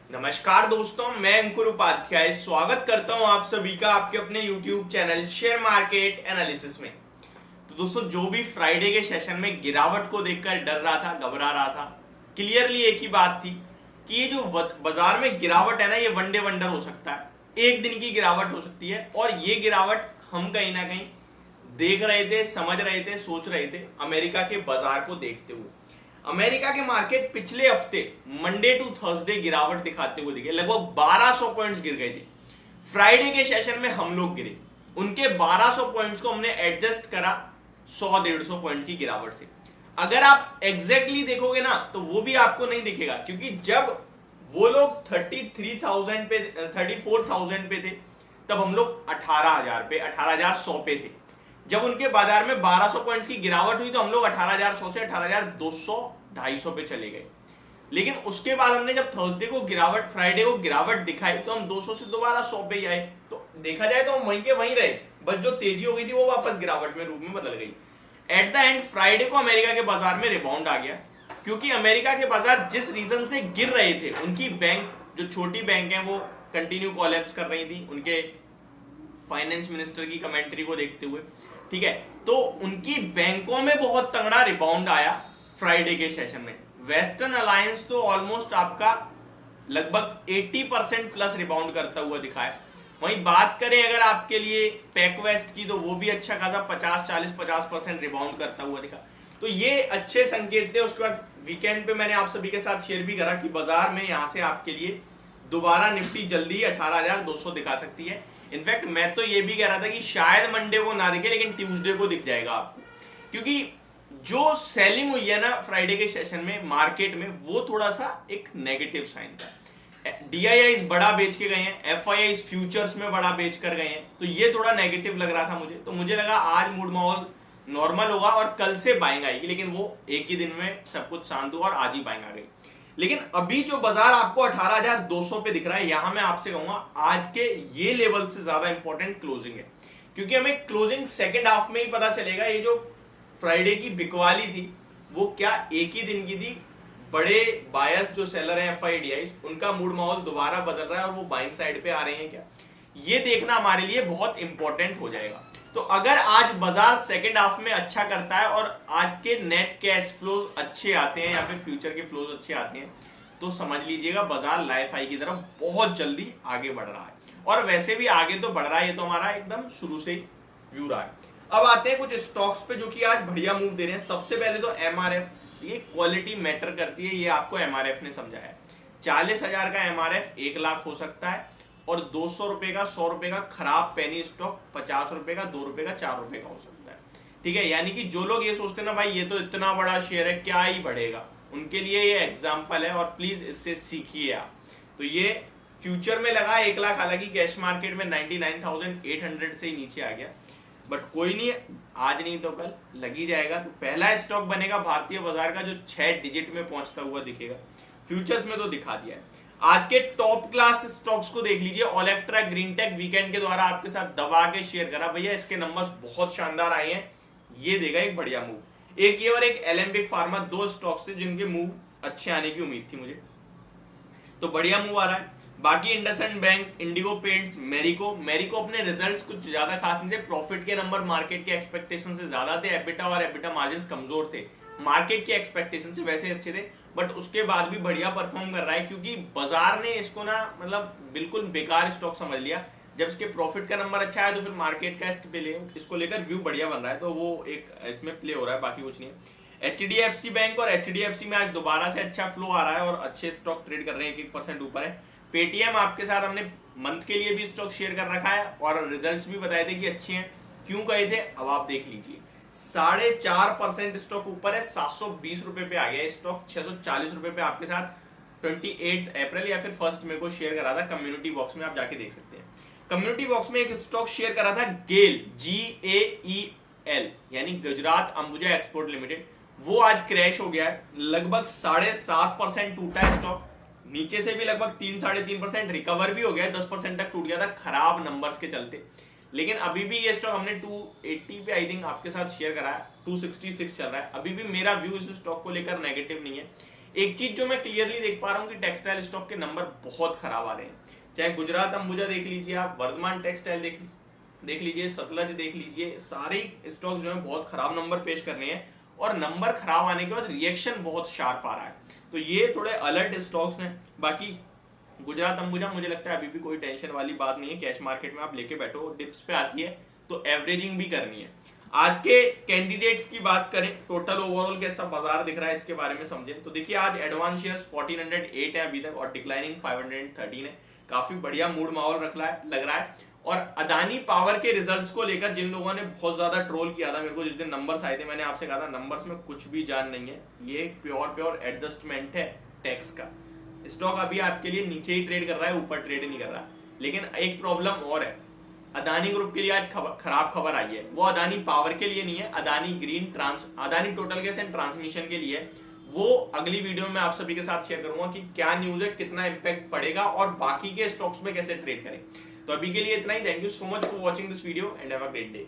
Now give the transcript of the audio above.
नमस्कार दोस्तों, मैं अंकुर उपाध्याय स्वागत करता हूं आप सभी का आपके अपने YouTube channel share market analysis में। तो दोस्तों, जो भी फ्राइडे के सेशन में गिरावट को देखकर डर रहा था, घबरा रहा था, क्लियरली एक ही बात थी कि ये जो बाजार में गिरावट है ना, ये वन डे वंडर हो सकता है, एक दिन की गिरावट हो सकती है। और ये गिरावट हम कहीं ना कहीं देख रहे थे, समझ रहे थे, सोच रहे थे अमेरिका के बाजार को देखते हुए। अमेरिका के मार्केट पिछले हफ्ते मंडे टू थर्सडे गिरावट दिखाते हुए दिखे, लगभग 1200 पॉइंट्स गिर गए थे। फ्राइडे के सेशन में हम लोग गिरे, उनके 1200 पॉइंट्स को हमने एडजस्ट करा 100-150 पॉइंट की गिरावट से। अगर आप एग्जैक्टली देखोगे ना तो वो भी आपको नहीं दिखेगा, क्योंकि जब वो लोग 33,000 पे 34,000 पे थे, तब हम लोग 18,000 पे 18,100 पे थे। जब उनके बाजार में 1200 पॉइंट्स की गिरावट हुई तो हम लोग 18,100 से 18,200 250 पे चले गए। लेकिन उसके बाद हमने जब थर्सडे को गिरावट, फ्राइडे को गिरावट दिखाई तो हम 200 से दोबारा 100 पे ही आए। तो देखा जाए तो हम वहीं के वहीं रहे, बस जो तेजी हो गई थी वो वापस गिरावट में रूप में बदल गई। एट द एंड फ्राइडे को अमेरिका के बाजार में रिबाउंड आ गया, क्योंकि अमेरिका के बाजार जिस रीजन से गिर रहे थे, उनकी बैंक, जो छोटी बैंक है, वो कंटिन्यू कोलैप्स कर रही थी उनके फाइनेंस मिनिस्टर की कमेंट्री को देखते हुए। ठीक है, तो उनकी बैंकों में बहुत तगड़ा रिबाउंड आया फ्राइडे के सेशन में। वेस्टर्न अलायंस तो ऑलमोस्ट आपका लगभग 80% प्लस रिबाउंड करता हुआ दिखा है। वहीं बात करें अगर आपके लिए पैक वेस्ट की, तो वो भी अच्छा खासा 50-40-50% रिबाउंड करता हुआ दिखा। तो ये अच्छे संकेत थे। उसके बाद वीकेंड पे मैंने आप सभी के साथ शेयर भी करा कि बाजार में यहां से आपके लिए दोबारा निफ्टी जल्दी 18,200 दिखा सकती है। इनफैक्ट मैं तो ये भी कह रहा था कि शायद मंडे को ना दिखे, लेकिन ट्यूसडे को दिख जाएगा आपको, क्योंकि जो सेलिंग हुई है ना फ्राइडे के सेशन में मार्केट में, वो थोड़ा सा एक नेगेटिव साइन था। DIIs बड़ा बेच के गए हैं, FIIs फ्यूचर्स में बड़ा बेच कर गए हैं, तो ये थोड़ा नेगेटिव लग रहा था मुझे। तो मुझे लगा आज मूड माहौल नॉर्मल होगा और कल से बाइंग आएगी, लेकिन वो एक ही दिन में सब कुछ शांत हुआ और आज ही बाइंग आ गई। लेकिन अभी जो बाजार आपको 18,200 पे दिख रहा है, यहां मैं आपसे कहूंगा आज के ये लेवल से ज्यादा इंपॉर्टेंट क्लोजिंग है, क्योंकि हमें क्लोजिंग सेकेंड हाफ में ही पता चलेगा। ये जो फ्राइडे की बिकवाली थी वो क्या एक ही दिन की थी? बड़े बायर्स जो सेलर हैं FIDIs, उनका मूड माहौल दोबारा बदल रहा है और वो बाइंग साइड पे आ रहे हैं क्या? ये देखना हमारे लिए बहुत इंपॉर्टेंट हो जाएगा। तो अगर आज बाजार सेकेंड हाफ में अच्छा करता है और आज के नेट कैश फ्लोज अच्छे आते हैं या फिर फ्यूचर के फ्लोज अच्छे आते हैं, तो समझ लीजिएगा बाजार लाइफ हाई की तरफ बहुत जल्दी आगे बढ़ रहा है। और वैसे भी आगे तो बढ़ रहा है, ये तो हमारा एकदम शुरू से ही व्यू रहा है। अब आते हैं कुछ स्टॉक्स पे जो कि आज बढ़िया मूव दे रहे हैं। सबसे पहले तो MRF, ये क्वालिटी मैटर करती है, ये आपको MRF ने समझाया। 40,000 का MRF 1 लाख हो सकता है, और 200 रुपए का, 100 रुपए का खराब पेनी स्टॉक 50 रुपए का, 2 रुपए का, 4 रुपए का हो सकता है। ठीक है, यानी कि जो लोग ये सोचते हैं ना भाई ये तो इतना बड़ा शेयर है, क्या ही बढ़ेगा, उनके लिए ये एग्जाम्पल है और प्लीज इससे सीखिए आप। तो ये फ्यूचर में लगा 1 लाख, हालांकि कैश मार्केट में 99,800 से ही नीचे आ गया, बट कोई नहीं, आज नहीं तो कल लग ही जाएगा। तो पहला स्टॉक बनेगा भारतीय बाजार का जो 6 डिजिट में पहुंचता हुआ दिखेगा। फ्यूचर्स में तो दिखा दिया है। आज के टॉप क्लास स्टॉक्स को देख लीजिए। ओलेक्ट्रा ग्रीन टेक वीकेंड के द्वारा आपके साथ दबा के शेयर करा, भैया इसके नंबर्स बहुत शानदार आए हैं, ये देगा एक बढ़िया मूव। एक ये और एक एलेम्बिक फार्मा, 2 स्टॉक्स थे जिनके मूव अच्छे आने की उम्मीद थी मुझे, तो बढ़िया मूव आ रहा है। बाकी IndusInd bank, Indigo paints, Marico अपने रिजल्ट्स कुछ ज्यादा खास नहीं थे। प्रॉफिट के नंबर मार्केट के एक्सपेक्टेशन से ज्यादा थे, एबिटा और एबिटा मार्जिन्स कमजोर थे, मार्केट के एक्सपेक्टेशन से वैसे अच्छे थे, बट उसके बाद भी बढ़िया परफॉर्म कर रहा है, क्योंकि बाजार ने इसको ना मतलब बिल्कुल बेकार स्टॉक समझ लिया। जब इसके प्रॉफिट का नंबर अच्छा है तो फिर मार्केट का इसको लेकर व्यू बढ़िया बन रहा है, तो वो एक इसमें प्ले हो रहा है, बाकी कुछ नहीं है। HDFC बैंक और HDFC में आज दोबारा से अच्छा फ्लो आ रहा है और अच्छे स्टॉक ट्रेड कर रहे हैं, 1% ऊपर है। पेटीएम आपके साथ हमने मंथ के लिए भी स्टॉक शेयर कर रखा है और रिजल्ट्स भी बताए थे कि अच्छे हैं। क्यों कहे थे अब आप देख लीजिए, 4.5% स्टॉक ऊपर है, 720 रुपए पे आ गया स्टॉक, 640 रुपए पे आपके साथ 28 अप्रैल या फिर 1 मई को शेयर करा था। कम्युनिटी बॉक्स में आप जाके देख सकते हैं। कम्युनिटी बॉक्स में एक स्टॉक शेयर करा था गेल, GAEL, यानी गुजरात अंबुजा एक्सपोर्ट लिमिटेड। वो आज क्रैश हो गया है, लगभग 7.5% टूटा है स्टॉक, नीचे से भी लगभग 3-3.5% रिकवर भी हो गया है, 10% तक टूट गया था खराब नंबर्स के चलते। लेकिन अभी भी ये स्टॉक हमने 280 पे आई थिंक आपके साथ शेयर करा है, 266 चल रहा है। अभी भी मेरा व्यू इस स्टॉक को लेकर नेगेटिव नहीं है। एक चीज जो मैं क्लियरली देख पा रहा हूँ कि टेक्सटाइल स्टॉक के नंबर बहुत खराब आ रहे हैं। चाहे गुजरात अंबुजा देख लीजिए आप, वर्धमान टेक्सटाइल देख लीजिए, सतलज देख लीजिए, सारे स्टॉक्स जो है बहुत खराब नंबर पेश करने हैं और नंबर खराब आने के बाद रिएक्शन बहुत शार्प आ रहा है। तो ये थोड़े अलर्ट स्टॉक्स हैं। बाकी गुजरात अंबुजा मुझे लगता है अभी भी कोई टेंशन वाली बात नहीं है, कैश मार्केट में आप लेके बैठो, डिप्स पे आती है तो एवरेजिंग भी करनी है। आज के कैंडिडेट्स की बात करें, टोटल ओवरऑल कैसा बाजार दिख रहा है इसके बारे में समझें तो देखिए आज एडवांस शेयर्स 1408 है अभी तक और डिक्लाइनिंग 513 है। काफी बढ़िया मूड माहौल लग रहा है। और अदानी पावर के रिजल्ट्स को लेकर जिन लोगों ने बहुत ज्यादा ट्रोल किया था मेरे को जिस दिन नंबर्स आए थे, मैंने आपसे कहा था नंबर्स में कुछ भी जान नहीं है, ये प्योर एडजस्टमेंट है टैक्स का। स्टॉक अभी आपके लिए नीचे ही ट्रेड कर रहा है, ऊपर ट्रेड नहीं कर रहा। लेकिन एक प्रॉब्लम और है, अदानी ग्रुप के लिए आज खराब खबर आई है। वो अदानी पावर के लिए नहीं है, Adani total gas and transmission के लिए। वो अगली वीडियो में आप सभी के साथ शेयर करूंगा कि क्या न्यूज है, कितना इंपैक्ट पड़ेगा और बाकी के स्टॉक्स में कैसे ट्रेड करें। तो अभी के लिए इतना ही। Thank you so much for watching this video and have a great day.